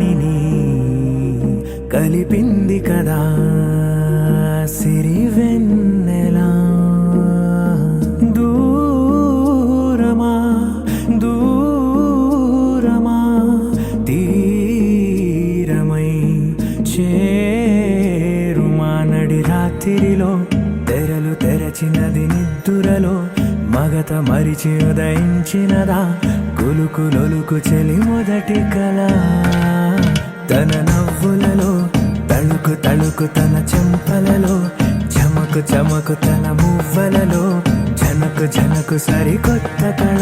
వాణిని కలిపింది కదా సిరివెన్నెలా. దూరమా దూరమా తీరమై చేరుమా నడి రాత్రిలో తెరలు తెరచినది నిద్దురలో మగత మరిచి ఉదయించినదా కులుకులొలుకు చెలి మొదటి కళ. తన నవ్వులలో తళుకు తళుకు తన చెంపలలో చమకు చమకు తన మువ్వలలో జనకు జనకు సరికొత్త కళ.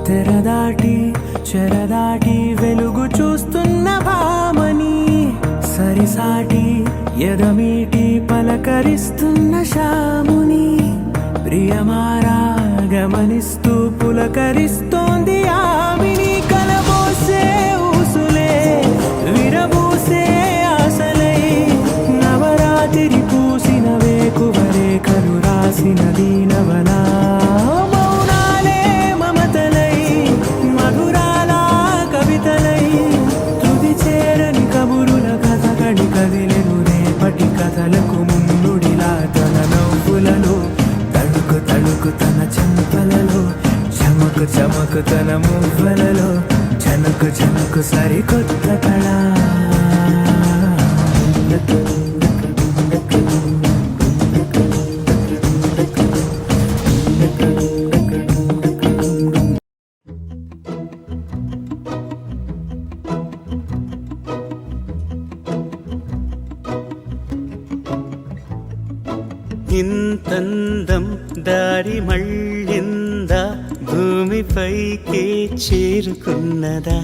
తెరదాటి చెరదాటి వెలుగు చూస్తున్న భామని సరిసాటి ఎదమీటి పలకరిస్తున్న శాముని ప్రియమారా గమనిస్తూ పులకరిస్తోంది ఆవిని. కలబోసే ఊసులే విరబూసే ఆశలై నవరాత్రి పూసిన వేకువరే కలు రాసిన దీనవనా. కథలకు ముందుడిలా తన నవ్వులలో తడుకు తడుకు తన చెంపలలో చమకు చమకు తన మువ్వలలో జనకు జనకు సరికొత్త కళ. ఇంతందం దారి మళ్ళిందా భూమిపైకే చేరుకున్నదా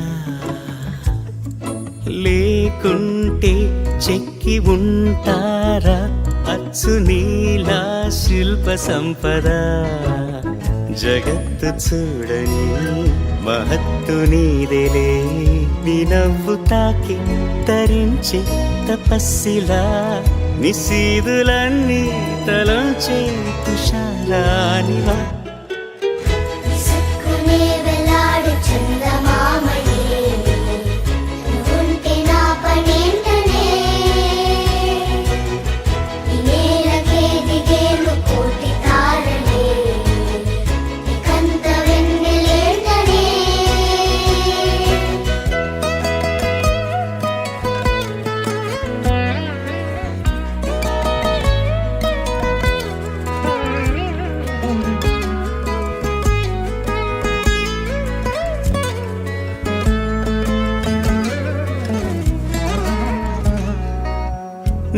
లేకుంటే చెక్కి ఉంటారా అచ్చు నీలా శిల్ప సంపద. జగత్తు చూడని మహత్తు నీదేలే నీ నవ్వు తాకి తరించి తపస్సిలా నిశీదులన్నీ తలంచే తుషారానివా.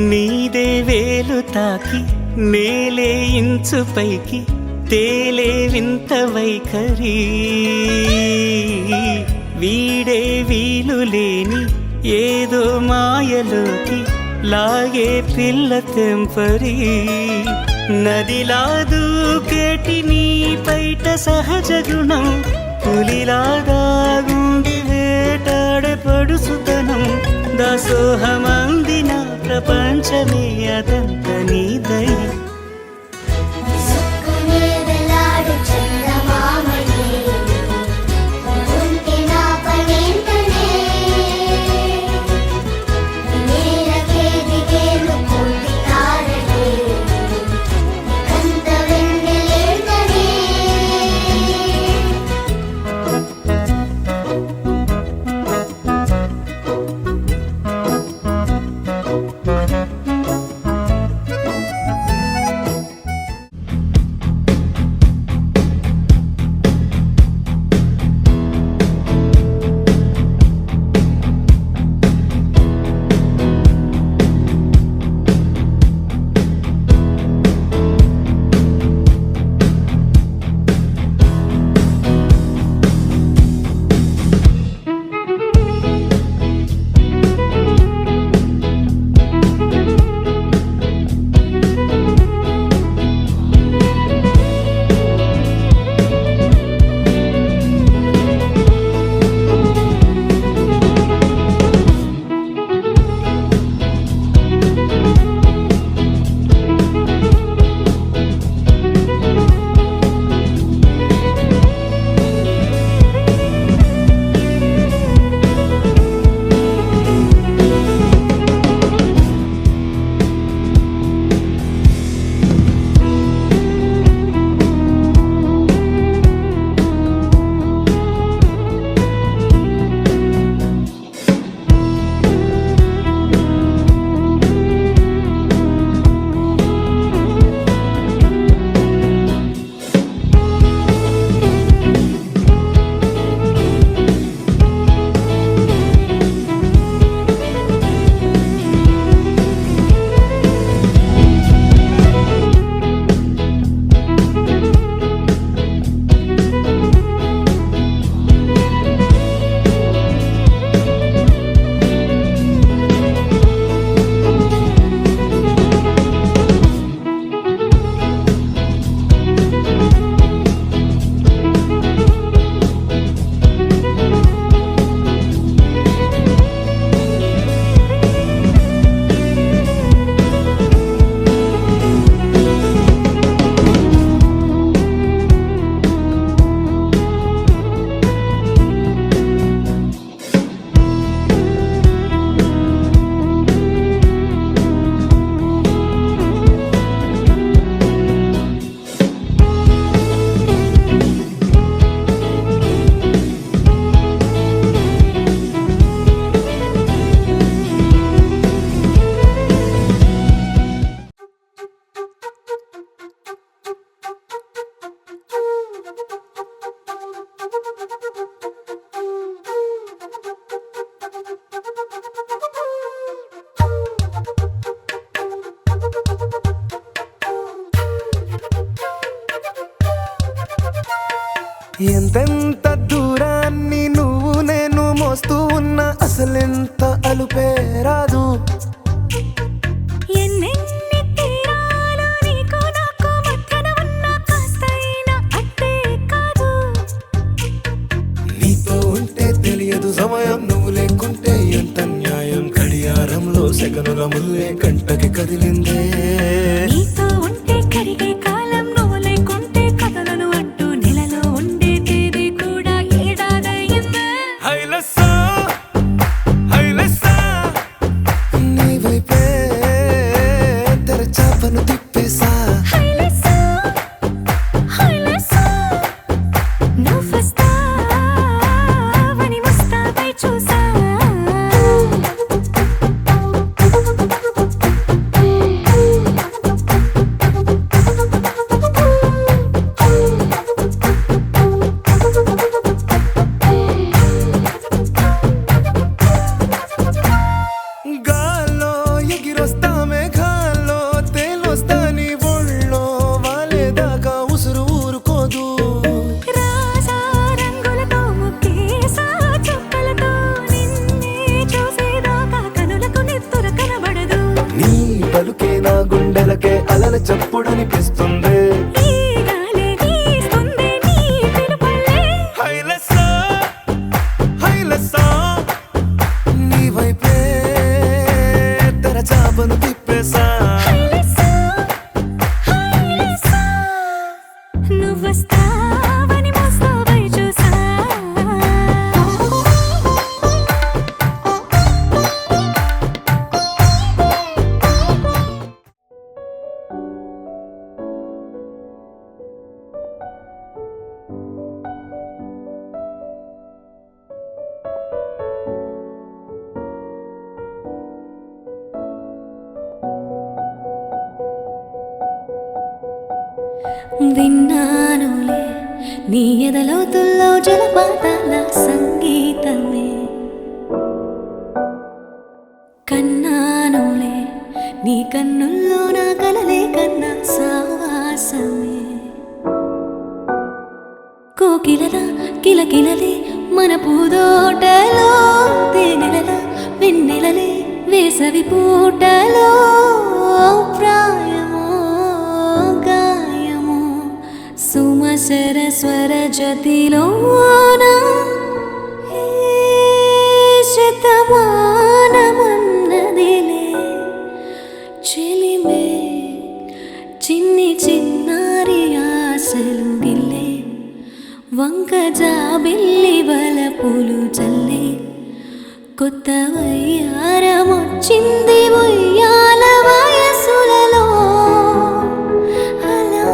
నీదే వేలు తాకి నేలే ఇంచు పైకి తేలే వింత వైఖరి. వీడే వీలు లేని ఏదో మాయలోకి లాగే పిల్ల తెంపరి. నదిలా దూకేటి నీ పైట సహజ గుణం పులిలాగా గుండి వేటాడే పడుసుతనం. దాసోహమందిన ప్రపంచమే అదంత నీదై. ఎంతెంత దూరాన్ని నువ్వు నేను మోస్తూ ఉన్నా అసలెంత అలుపే రాదు. ఎన్నెన్ని తీరాలు నీకు నాకు మధ్యన ఉన్నా కాస్తైనా అట్టే కాదు. నీతో ఉంటే తెలియదు సమయం, నువ్వు లేకుంటే ఎంత న్యాయం. గడియారంలో సెకనుల ముల్లే గంటకి కదిలిందే. నీతో ఉంటే కరిగే కాలం, నువ్వు లేకుంటే కథలను అంటూ నెలలో ఉండే తేదీ కూడా ఏడాదయ్యిందే. హైలెస్సా హైలెస్సా నీ వైపే తెరచాపను తిప్పేసా. హైలెస్సా హైలెస్సా నువ్వొస్తావని ముస్తాబై చూసా. గాల్లో ఎగిరొస్తా మేఘాల్లో తేలొస్తా నీ ఒళ్ళో వాలేదాకా ఉసురు ఊరుకోదు. రాజా రంగులతో ముగ్గేసా చుక్కలతో నిన్నే చూసేదాకా కనులకు నెత్తుర కనబడదు. నీ పలుకే నా గుండెలకే అలల చప్పుడనిపిస్తుంది. ఈ గాలే వీస్తుంది నీ పిలుపుల్లే. హైలెస్సా హైలెస్సా నీ వైపే తెరచాపను తిప్పేసా. హైలెస్సా హైలెస్సా నువ్వొస్తావని ముస్తాబై చూసా. విన్నానులే నీ ఎదలోతుల్లో జలపాతాల సంగీతమే. కన్నానులే నీ కన్నుల్లో నా కలలే కన్నా సావాసమే. కోకిలల కిలకిలలే మన పూదోటలో తేనెలల వెన్నెలలే వేసవి పూటలో ప్రాయమో గాయమో సుమసర స్వర జతిలోన శతమానమన్నదిలే చెలిమే చిన్ని చిన్నారి ఆశలు గిల్లే వంక జాబిల్లి వలపులు చల్లే కొత్త వయ్యారమొచ్చింది ఉయ్యాల వయసులలో అలా.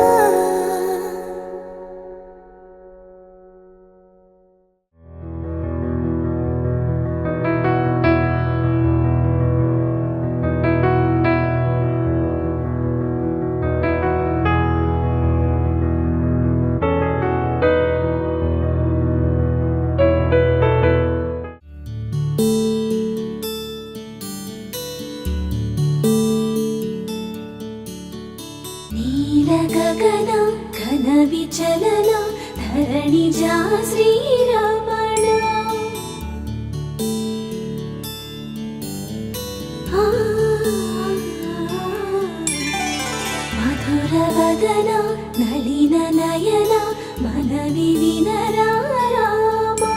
నీల గగన ఘన విచలన ధరణి జా శ్రీరమణ. మధుర వదన నలిన నయన మనవి వినరా రామా.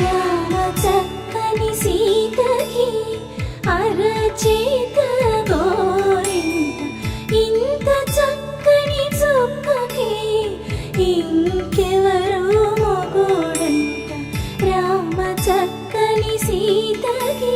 రామ చక్కని సీతకి అరచేత గోరింట ఇంత చక్కని చుక్కకి ఇంకెవరు మొగుడంట. రామ చక్కని సీతకి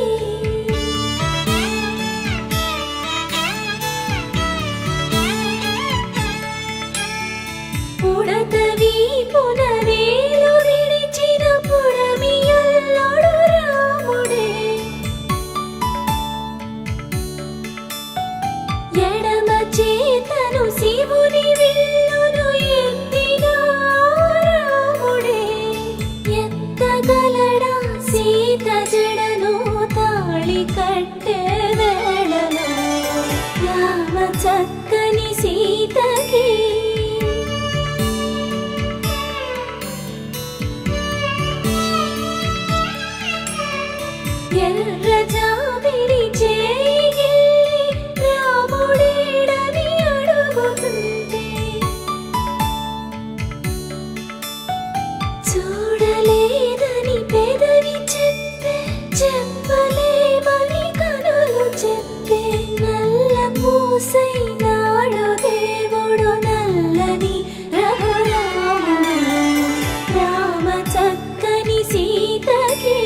పుడత వీపున వేలు విడిచిన పుడమియల్లుడు రాముడే. ఎడమ చేతను శివుని విల్లును ఎత్తిన రాముడే. ఎత్తగలడా సీత జడను తాళి కట్టే వేళలో లేదని పెదవి చెప్పే చెప్పలేమని కనులు చెప్పే నల్ల పూసైనాడు దేవుడు నల్లని రఘురాముడు రామ చక్కని సీతకి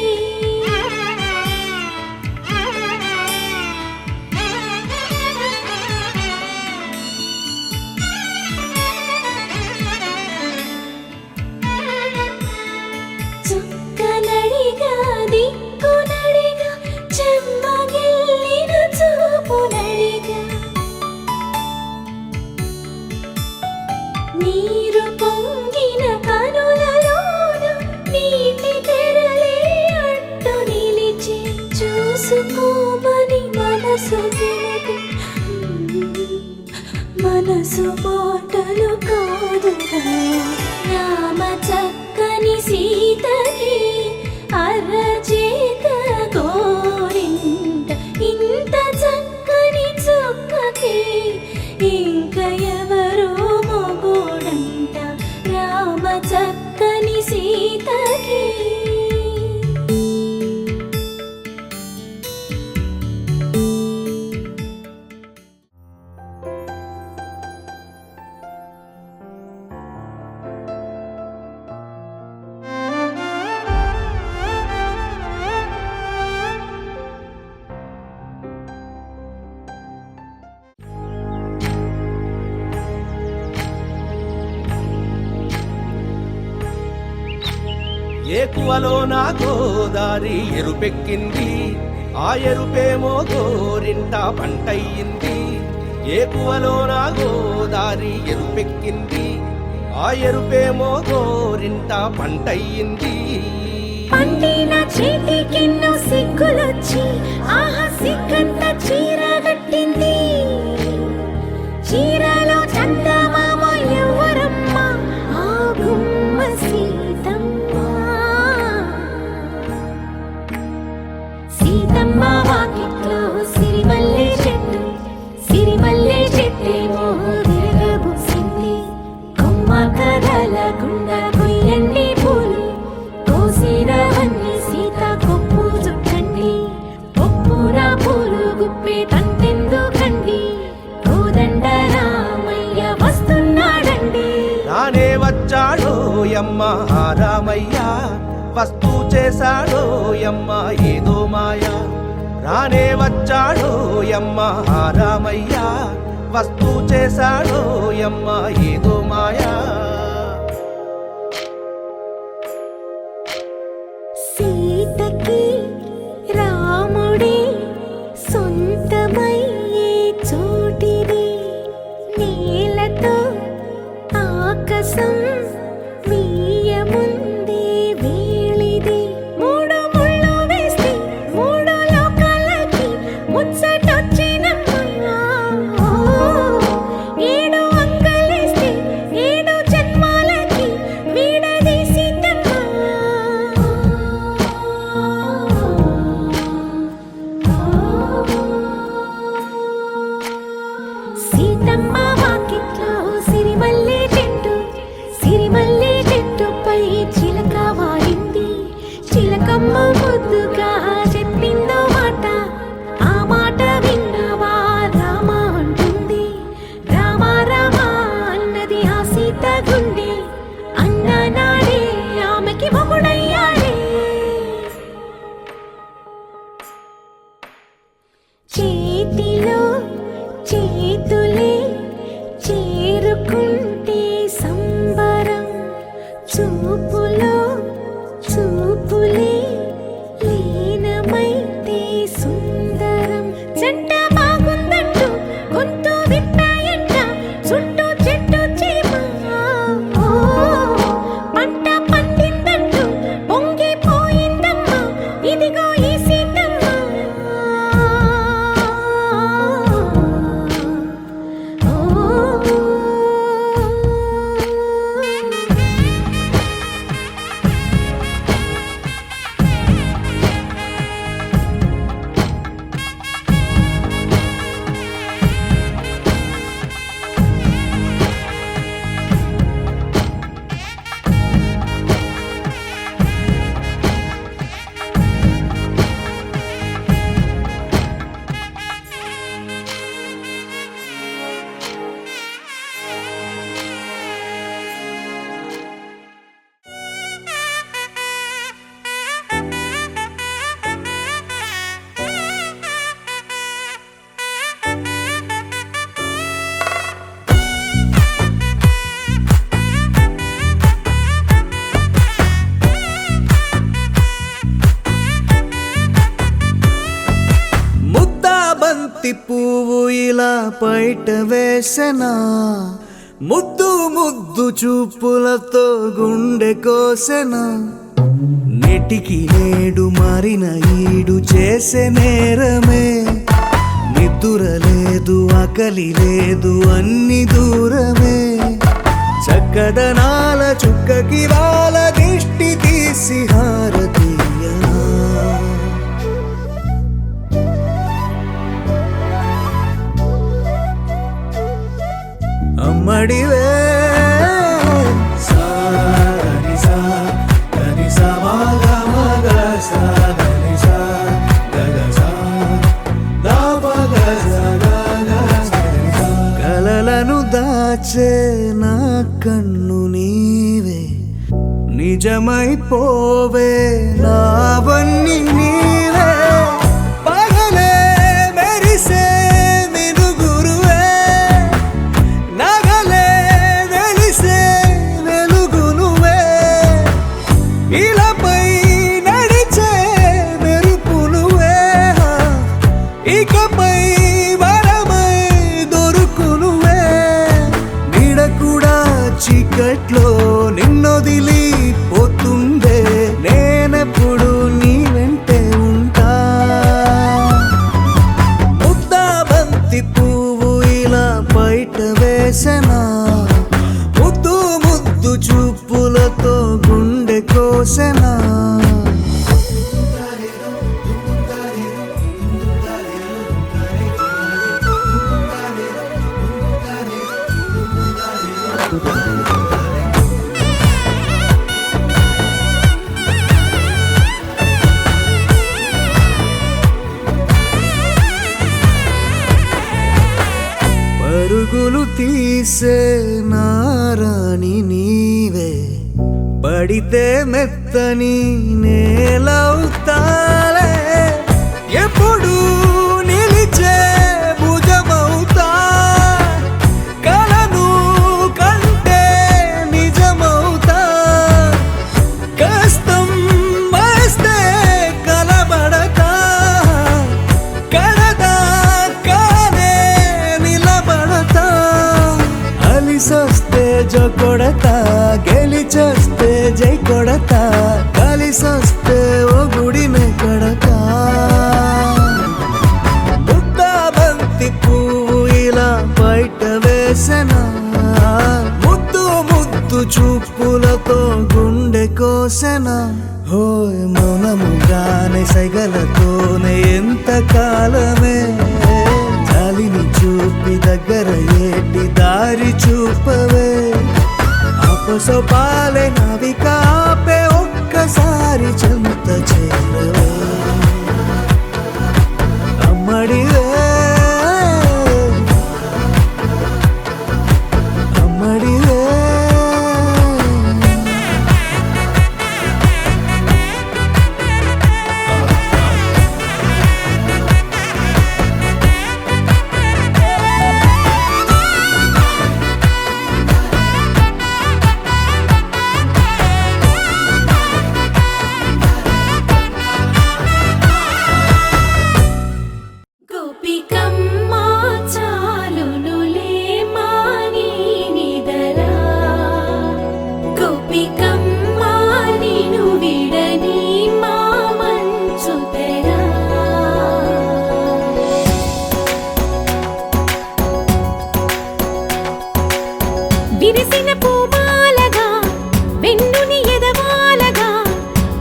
చుక్కనడిగా దిక్కునడిగా చెమ్మగిల్లిన చూపునడిగా నీరు పొంగిన కనులలోన నీటి తెరలే అడ్డు నిలిచి చూసుకోమని మనసు తెలిపి మనసు మాటలు కాదుగా రామ చక్కని సీతకి అరచేత కోరింట ఇంత చక్కని చుక్కకి ఇంక ఎవరో మొగుడంట రామ చక్కని సీతకి ఏకువలో నా గోదారి ఎరుపెక్కింది ఆ ఎరుపేమో గోరింట పంటయ్యింది ఏకువలో నా గోదారి ఎరుపెక్కింది ఆ ఎరుపేమో గోరింట పంటయ్యింది పండిన చేతికెన్నో సిగ్గులొచ్చి ఆహా సిగ్గంత చీర కట్టింది చీరలో చందమామ ఎవరమ్మ ఆ గుమ్మ సీతమ్మ సీతమ్మ వాకిట్లో సిరిమల్లె చెట్టేమో విరగబూసింది కొమ్మ కదలకుండా కొయ్యండి పూలు కోసిరవన్నీ సీత కొప్పు చుట్టండి కొప్పున పూలు గుప్పే తంతెందుకండి కోదండ రామయ్య వస్తున్నాడండి రానే వచ్చాడో యమ్మ ఆ రామయ్య వస్తూ చేశాడో యమ్మ ఏదో మాయా రానే వచ్చాడో యమ్మ ఆ రామయ్య వస్తూ చేశాడో యమ్మ ఏదో మాయా సీతకి రాముడే సొంతమయ్యే చోటిది నేలతో ఆకాశం వీయముందే వేళిది మూడు ముళ్ళు వేస్తే మూడు లోకాలకి ముచ్చటొచ్చినమ్మా ఏడు అంగలేస్తే ఏడు జన్మాలకి వీడదీసిందమ్మా సీతమ్మ వాకిట్లో సిరిమల్లె చెట్టుపై చిలక వాలింది చిలకమ్మ ముద్దుగా చెప్పిందో మాట ఆ మాట విన్నవా రామ అంటుంది రామ రామ అన్నది ఆ సీత గుండె అన్న నాడే ఆమెకి మొగుడయ్యాడే చేతిలో చేతులే చేరుకుంటే సంబరం చూపులో పైట వేసెనా ముద్దు ముద్దు చూపులతో గుండె కోసెనా నెటికి నేడు మారిన ఈడు చేసే నేరమే నిద్ర లేదు ఆకలి లేదు అన్ని దూరమే చక్కదనాల చుక్కకి వాళ్ళ దిష్టి తీసి హారతీయనా అమ్మడివే కలలను దాచే నా కన్ను నీవే నిజమైపోవే నావన్నీ నీవే పగలే మెరిసే మినుగురువే నగలే వెలిసే వెలుగునువే ఇలాపై నడిచే మెరుపునువే ఇకపై వరమై దొరుకునువే నీడ కూడా చీకట్లో నిన్నొదిలి పోతుండే నేనెప్పుడు నీ వెంటే ఉంటా ముద్దాబంతి పువ్వు ఇలా బయట వేసెనా ముద్దు ముద్దు చూపులతో గుండె కోసెనా పరుగులు తీసే నారాణి నీవే పడితే మెత్తని నేలవుతాలే ఎప్పుడు నిలిచే భుజమవుతా కలను కంటే నిజమవుతా కష్టం వస్తే కలబడతా కడదాకానే నిలబడతా అలిసొస్తే జో కొడతా గెలిచొస్తే జై కొడతా కలిసొస్తే ఓ గుడినే కడతా ముద్దాబంతి పువ్వు ఇలా బయట వేసెనా ముద్దు ముద్దు చూపులతో గుండె కోసెనా హోయ్ మౌనముగానే సైగలతోనే ఎంత కాలమే జాలిని చూపి దగ్గర ఏటి దారి చూపవే అపసోపాలే నావిక ఆపే ఒక్కసారి చెంత చేరవే అమ్మడివే అమ్మడివే గోపికమ్మ చాలునులే మాని నిదరా గోపికమ్మ నిను విడని మా మంచుతెరా విరిసిన పూమాలగా వెన్నుని ఎదవాలగా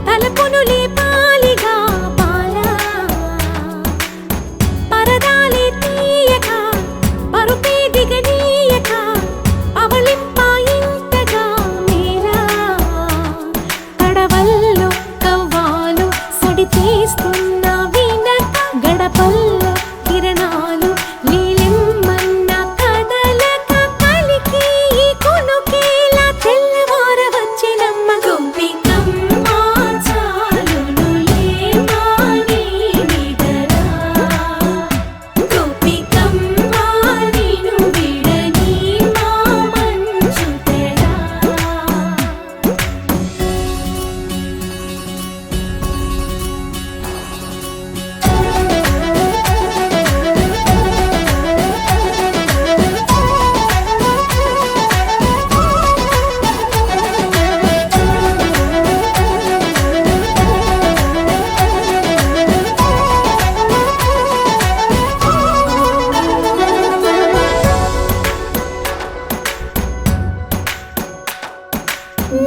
తలపును లేపాలిగా పాలా పరదాలే తీయక పరుపే దిగనీయక అవలింపాయింతగా మేరా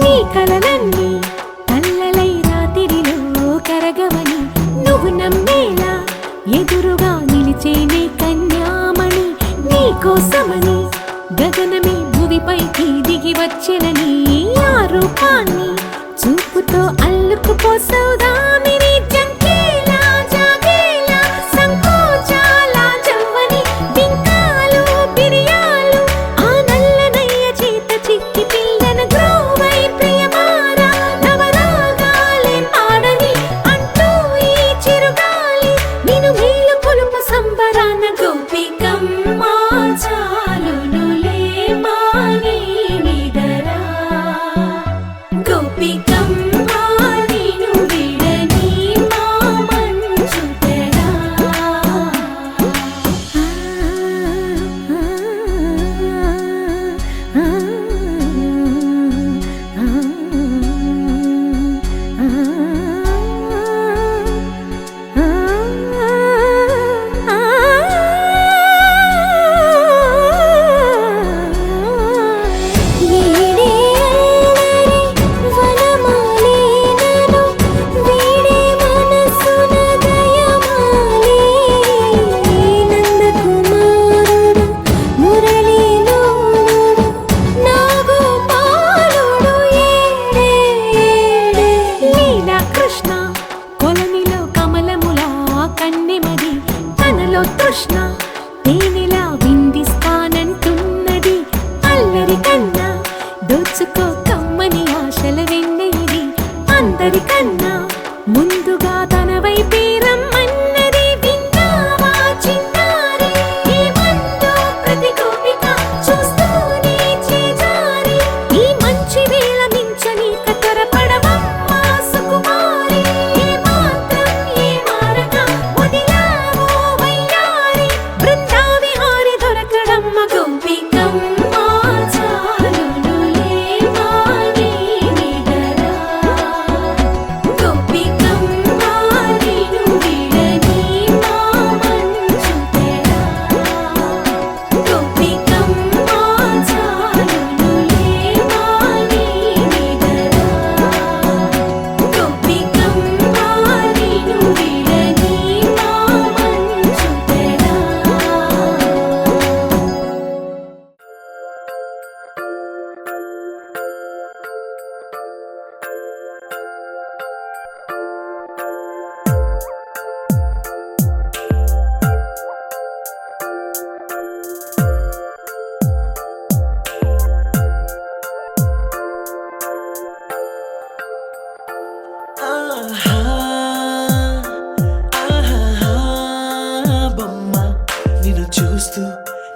నీ కలలన్నీ కల్లలై రాత్రిలో కరగవని నువ్వు నమ్మేలా ఎదురుగా నిలిచే నీ కన్యామణి నీ కోసమని గగనమే భూమిపైకి దిగి వచ్చెనని ఆ రూపాన్ని చూపుతో అల్లుకుపోసౌదామిని జంకేలా జాగేలా సంకోచాల జవ్వని బింకాలు బిరియాలు ఆ నల్లనయ్య చేత చిక్కి పిల్లన గ్రోవై ప్రియమారా నవరాగాలే పాడని అంటూ ఈ చిరుగాలి నిన్ను మేలు కొలుపు సంబరాన గోపికమ్మ చాలునులే మాని నిదరా గోపికమ్మ నిన్ను విడని మా మంచు తెరా కృష్ణ కొలనిలో కమలములా కన్నెమది తనలో తృష్ణ తేనెలా విందిస్తానంటున్నది అల్లరి కన్నా దోచుకో కమ్మని ఆశల వెన్నెయిది అందరికన్నా ముందుగా తన వైపే రమ్మన్నది విన్నావా చిన్నారి ఏమందో ప్రతి గోపిక చూస్తూనే చేజారి ఈ మంచి వేళ మించని కతరపడవమ్మ సుకుమారి ఏ మాత్రం ఏ మారక వదిలావో వయ్యారి బృందావిహారి దొరకడమ్మ గోపికమ్మ చాలునులే మాని నిదరా గోపికమ్మ నిన్ను విడని మా మంచు తెరా గోపికమ్మ చాలునులే మాని నిదరా గోపికమ్మ నిన్ను విడని మా మంచు తెరా ఆహా, ఆహా, బొమ్మ నిన్ను చూస్తూ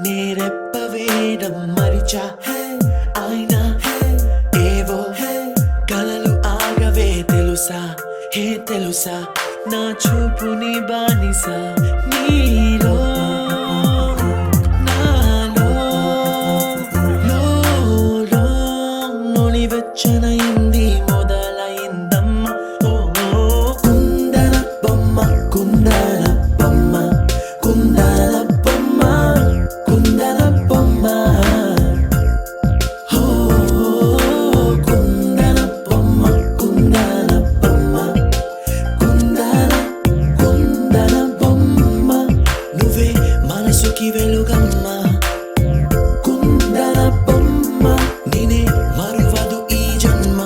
నేరెప్ప వేయడం మరిచా అయినా ఏవో కలలు ఆగవే తెలుసా హే తెలుసా నా చూపుని బానిస నీలో నాలో లో నొలి వెచ్చనైంది మొదలైందమ్మ ఓ కుందన బొమ్మ కుందన బొమ్మ కుందన బొమ్మ కుందన బొమ్మ ఓ కుందన బొమ్మ కుందన బొమ్మ కుందన బొమ్మ నువ్వే మనసుకి వెలుగమ్మ కుందన బొమ్మ నేనే మరువదు ఈ జన్మ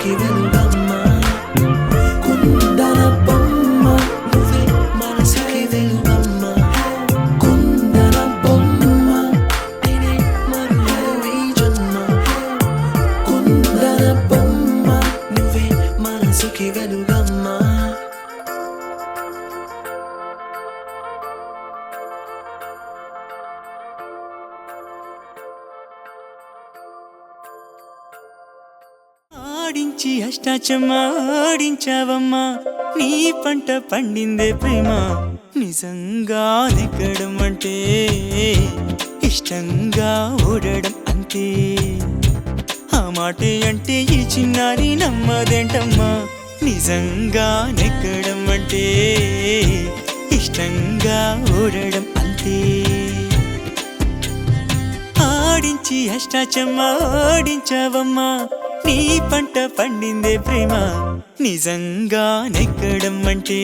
మనసుకి వెలుగమ్మ కుందన బొమ్మ నువ్వే మనసుకి వెలుగమ్మ కుందన బొమ్మ నేనే మరువను ఈ జన్మ కుందన బొమ్మ నువ్వే మనసుకి వెలుగమ్మ ఆడించి అష్టాచమ్మ ఆడించావమ్మా నీ పంట పండిందే ప్రేమ నిజంగా నెగ్గడం అంటే ఇష్టంగా ఓడడం అంతే ఆ మాటే అంటే ఈ చిన్నారి నమ్మదేంటమ్మా నిజంగా నెగ్గడం అంటే ఇష్టంగా ఓడడం అంతే ఆడించి అష్టాచమ్మ ఆడించావమ్మా నీ పంట పండిందే ప్రేమ నిజంగా నెగ్గడం అంటే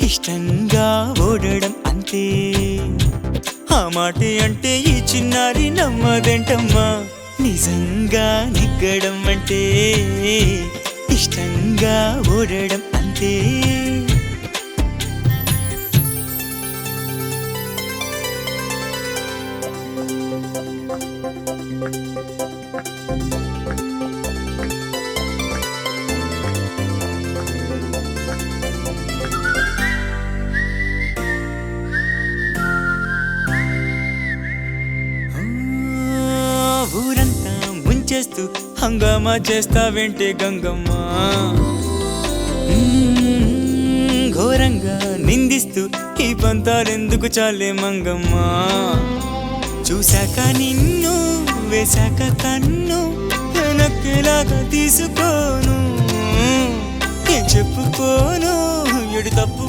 ఇష్టంగా ఓడడం అంతే ఆ మాటే అంటే ఈ చిన్నారి నమ్మదేంటమ్మా నిజంగా నెగ్గడం అంటే ఇష్టంగా ఓడడం అంతే ఊరంతా ముంచేస్తూ హంగామా చేస్తావేంటే గంగమ్మ ఘోరంగా నిందిస్తూ ఈ పంతాలెందుకు చాలే మంగమ్మ చూశాక నిన్ను వేశాక కన్ను వెనక్కిలాగా తీసుకోను ఏం చెప్పుకోను ఎడు తప్పు